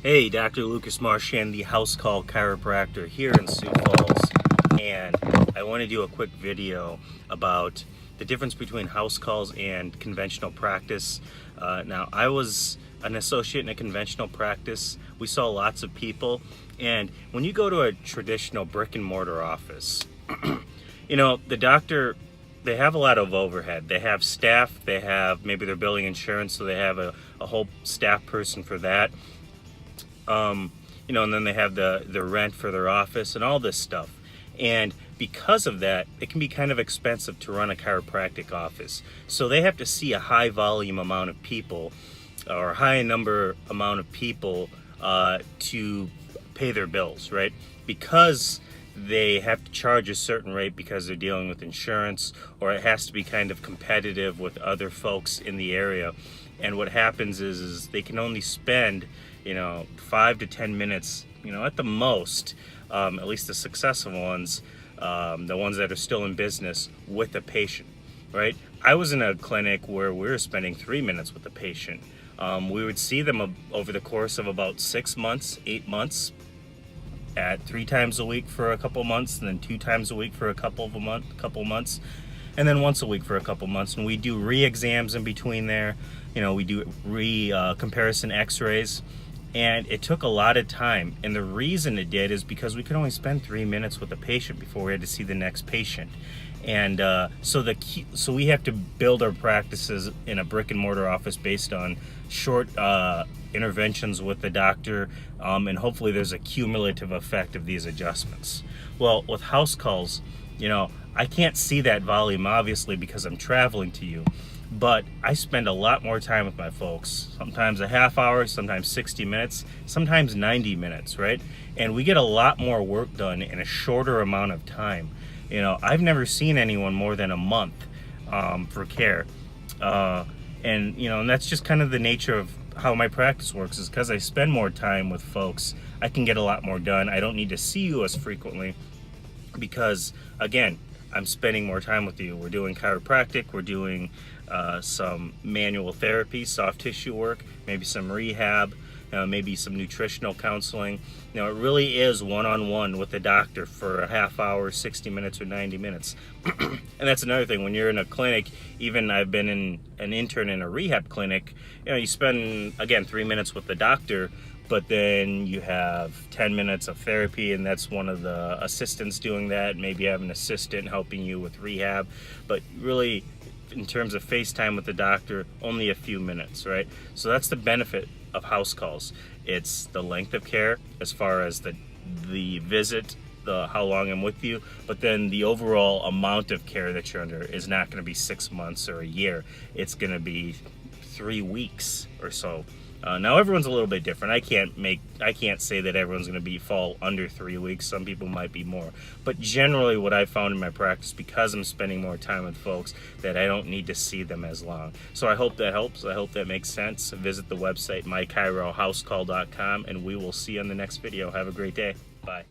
Hey, Dr. Lucas Marchand, the House Call Chiropractor here in Sioux Falls, and I want to do a quick video about the difference between house calls and conventional practice. Now, I was an associate in a conventional practice. We saw lots of people, and when you go to a traditional brick and mortar office, the doctor, they have a lot of overhead. They have staff, they have, maybe they're billing insurance, so they have a whole staff person for that. And then they have the rent for their office and all this stuff. And because of that, it can be kind of expensive to run a chiropractic office. So they have to see a high volume amount of people or high number amount of people to pay their bills, right? Because they have to charge a certain rate because they're dealing with insurance, or it has to be kind of competitive with other folks in the area. And what happens is they can only spend 5 to 10 minutes, at the most, at least the successful ones, the ones that are still in business, with a patient, right? I was in a clinic where we were spending 3 minutes with the patient. We would see them over the course of about 6 months, 8 months, at 3 times a week for a couple months, and then 2 times a week for a couple months, and then once a week for a couple months. And we do re-exams in between there. We do comparison x-rays. And it took a lot of time. And the reason it did is because we could only spend 3 minutes with a patient before we had to see the next patient. And so we have to build our practices in a brick and mortar office based on short interventions with the doctor, and hopefully there's a cumulative effect of these adjustments. Well, with house calls, I can't see that volume obviously because I'm traveling to you, but I spend a lot more time with my folks, sometimes a half hour, sometimes 60 minutes, sometimes 90 minutes, right? And we get a lot more work done in a shorter amount of time. I've never seen anyone more than a month for care. And that's just kind of the nature of how my practice works, is because I spend more time with folks, I can get a lot more done. I don't need to see you as frequently because, again, I'm spending more time with you. We're doing chiropractic, we're doing some manual therapy, soft tissue work, maybe some rehab, maybe some nutritional counseling. It really is one-on-one with the doctor for a half hour, 60 minutes, or 90 minutes. And that's another thing. When you're in a clinic, even I've been an intern in a rehab clinic, you spend, again, 3 minutes with the doctor, but then you have 10 minutes of therapy, and that's one of the assistants doing that. Maybe you have an assistant helping you with rehab, but really, in terms of FaceTime with the doctor, only a few minutes, right? So that's the benefit of house calls. It's the length of care as far as the visit, how long I'm with you, but then the overall amount of care that you're under is not going to be 6 months or a year. It's going to be 3 weeks or so. Now everyone's a little bit different. I can't say that everyone's going to fall under 3 weeks. Some people might be more, but generally what I found in my practice, because I'm spending more time with folks, that I don't need to see them as long. So I hope that helps. I hope that makes sense. Visit the website mychirohousecall.com, and we will see you on the next video. Have a great day. Bye.